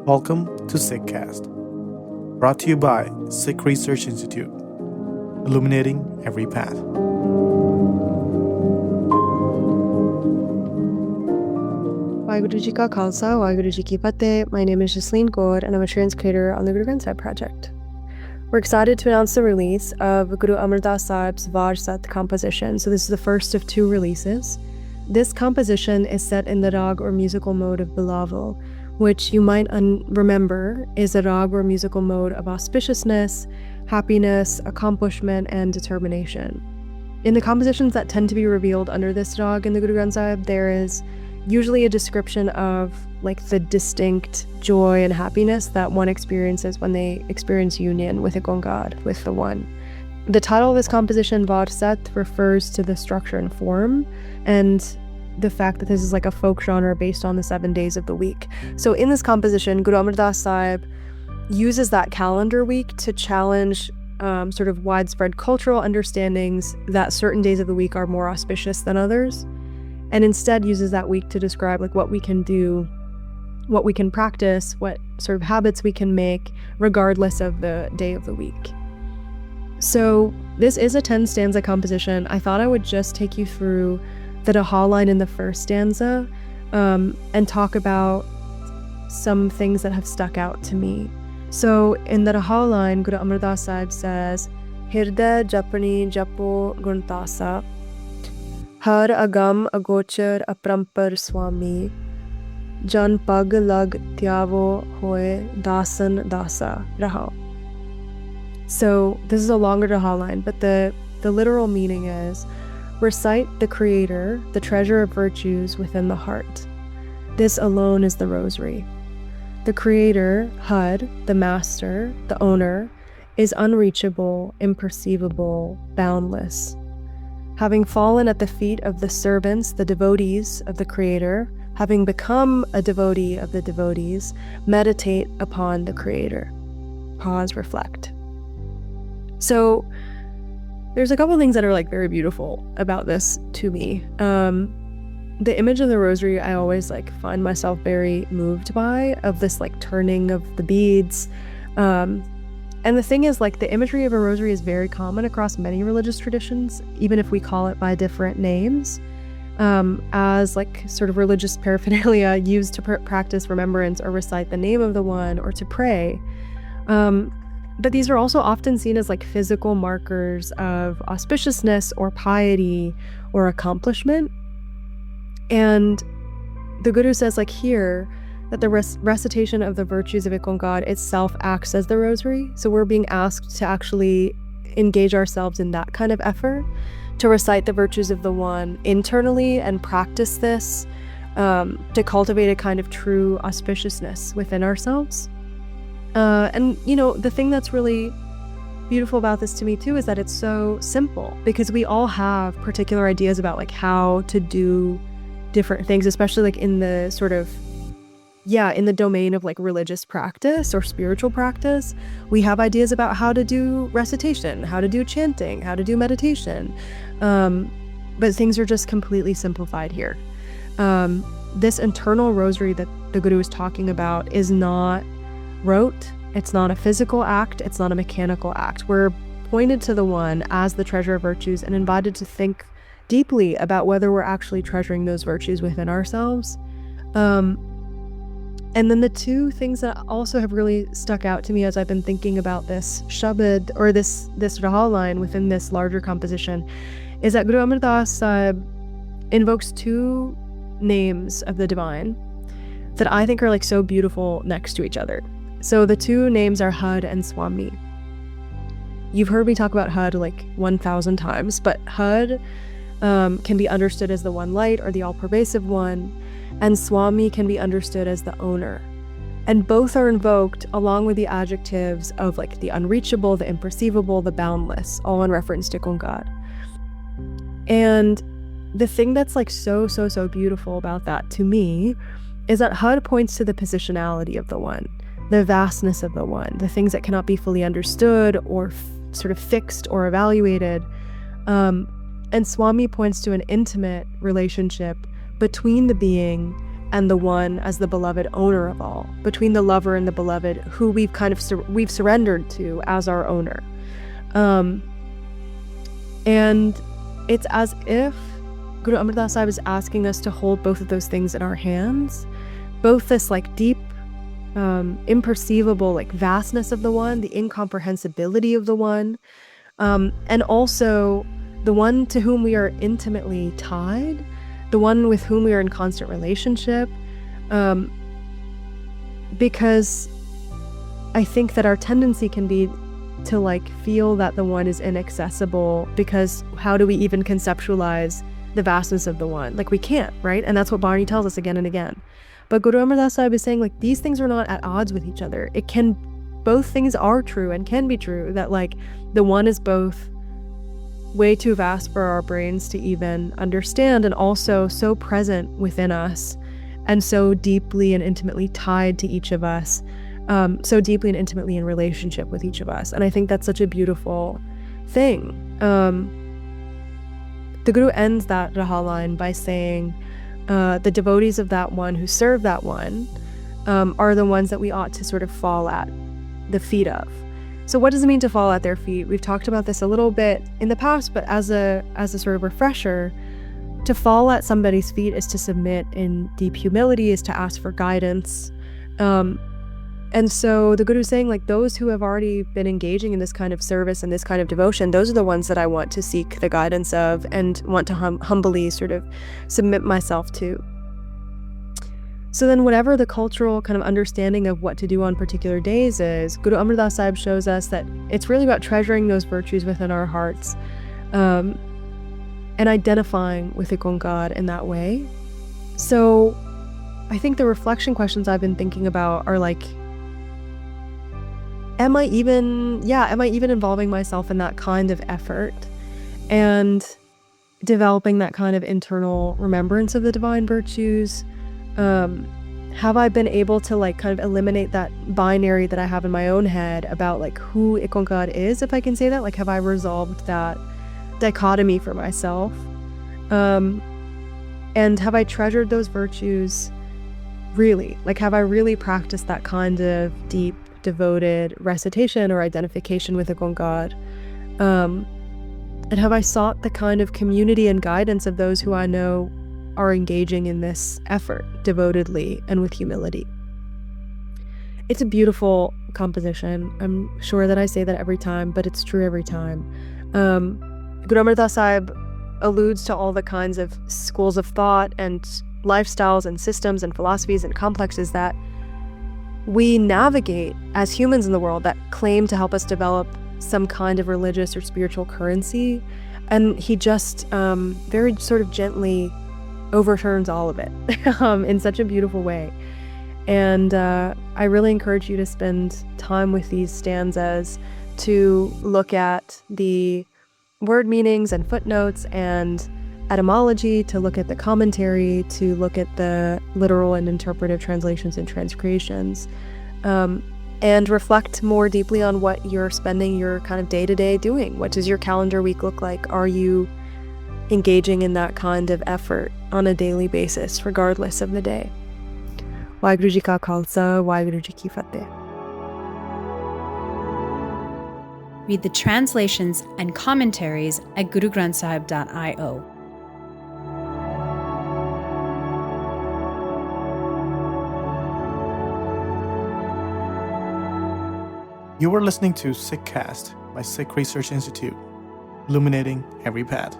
Welcome to Sikhcast, brought to you by Sikh Research Institute, illuminating every path. Waheguru Ji Ka Khalsa, Waheguru Ji Ki Fateh. My name is Jasleen Kaur and I'm a trans creator on the Granth Sahib project. We're excited to announce the release of Guru Amar Das Sahib's Var Sat composition. So this is the first of two releases. This composition is set in the rag or musical mode of Bilaval, which you might remember is a rag or musical mode of auspiciousness, happiness, accomplishment, and determination. In the compositions that tend to be revealed under this rag in the Guru Granth Sahib, there is usually a description of the distinct joy and happiness that one experiences when they experience union with a God, with the One. The title of this composition, Var Sat, refers to the structure and form, and the fact that this is a folk genre based on the 7 days of the week. So in this composition, Guru Amar Das Sahib uses that calendar week to challenge sort of widespread cultural understandings that certain days of the week are more auspicious than others, and instead uses that week to describe what we can do, what we can practice, what sort of habits we can make regardless of the day of the week. So this is a 10-stanza composition. I thought I would just take you through the Mahala line in the first stanza and talk about some things that have stuck out to me. So in the Mahala line, Guru Amar Das Sahib says, Hirday japani japo guntasa, har agam agochar aprampar swami, jan pag lag tyavo hoye dasan dasa raho. So this is a longer Mahala line, but the literal meaning is, recite the Creator, the treasure of virtues within the heart. This alone is the rosary. The Creator, Hud, the Master, the Owner, is unreachable, imperceivable, boundless. Having fallen at the feet of the servants, the devotees of the Creator, having become a devotee of the devotees, meditate upon the Creator. Pause, reflect. So there's a couple things that are very beautiful about this to me. The image of the rosary, I always find myself very moved by, of this turning of the beads. And the thing is, the imagery of a rosary is very common across many religious traditions, even if we call it by different names, as sort of religious paraphernalia used to practice remembrance or recite the name of the One or to pray. But these are also often seen as physical markers of auspiciousness or piety or accomplishment. And the Guru says here that the recitation of the virtues of Ekon God itself acts as the rosary. So we're being asked to actually engage ourselves in that kind of effort, to recite the virtues of the One internally and practice this, to cultivate a kind of true auspiciousness within ourselves. And the thing that's really beautiful about this to me too is that it's so simple, because we all have particular ideas about how to do different things, especially in the sort of in the domain of religious practice or spiritual practice. We have ideas about how to do recitation, how to do chanting, how to do meditation, but things are just completely simplified here. This internal rosary that the Guru is talking about is not rote, it's not a physical act, it's not a mechanical act. We're pointed to the One as the treasure of virtues and invited to think deeply about whether we're actually treasuring those virtues within ourselves. And then the two things that also have really stuck out to me as I've been thinking about this shabad, or this Mahala line within this larger composition, is that Guru Amar Das Sahib invokes two names of the divine that I think are so beautiful next to each other. So the two names are Hud and Swami. You've heard me talk about Hud 1,000 times, but Hud can be understood as the one light or the all-pervasive one, and Swami can be understood as the owner. And both are invoked along with the adjectives of the unreachable, the imperceivable, the boundless, all in reference to God. And the thing that's so beautiful about that to me is that Hud points to the positionality of the One, the vastness of the One, the things that cannot be fully understood or sort of fixed or evaluated. And Swami points to an intimate relationship between the being and the one as the beloved owner of all, between the lover and the beloved, who we've kind of we've surrendered to as our owner. And it's as if Guru Amar Das Sahib is asking us to hold both of those things in our hands, both this like deep, imperceivable like vastness of the one, the incomprehensibility of the one, and also the one to whom we are intimately tied, the one with whom we are in constant relationship, because I think that our tendency can be to like feel that the one is inaccessible, because how do we even conceptualize the vastness of the one? Like we can't, right? And that's what Barney tells us again and again. But Guru Amar Das Sahib is saying like these things are not at odds with each other. Both things are true and can be true, that like the one is both way too vast for our brains to even understand, and also so present within us and so deeply and intimately tied to each of us, so deeply and intimately in relationship with each of us. And I think that's such a beautiful thing. The Guru ends that Raha line by saying, the devotees of that one who serve that one are the ones that we ought to sort of fall at the feet of. So what does it mean to fall at their feet? We've talked about this a little bit in the past, but as a sort of refresher, to fall at somebody's feet is to submit in deep humility, is to ask for guidance. And so the Guru is saying like those who have already been engaging in this kind of service and this kind of devotion, those are the ones that I want to seek the guidance of and want to humbly sort of submit myself to. So then whatever the cultural kind of understanding of what to do on particular days is, Guru Amar Das Sahib shows us that it's really about treasuring those virtues within our hearts, and identifying with Ikon in that way. So I think the reflection questions I've been thinking about are like, am I even involving myself in that kind of effort and developing that kind of internal remembrance of the divine virtues? Have I been able to like kind of eliminate that binary that I have in my own head about like who Ikonkar is, if I can say that? Like, have I resolved that dichotomy for myself? And have I treasured those virtues really? Like, have I really practiced that kind of deep, devoted recitation or identification with Ikonkar? And have I sought the kind of community and guidance of those who I know are engaging in this effort devotedly and with humility? It's a beautiful composition. I'm sure that I say that every time, but it's true every time. Guru Amar Das Sahib alludes to all the kinds of schools of thought and lifestyles and systems and philosophies and complexes that we navigate as humans in the world that claim to help us develop some kind of religious or spiritual currency. And he just very sort of gently overturns all of it in such a beautiful way. And I really encourage you to spend time with these stanzas, to look at the word meanings and footnotes and etymology, to look at the commentary, to look at the literal and interpretive translations and transcreations, and reflect more deeply on what you're spending your kind of day-to-day doing. What does your calendar week look like? Are you engaging in that kind of effort on a daily basis, regardless of the day? Waheguru Ji Ka Khalsa, Waheguru Ji Ki Fateh. Read the translations and commentaries at gurugranthsahib.io. You were listening to Sikhcast by Sikh Research Institute, illuminating every path.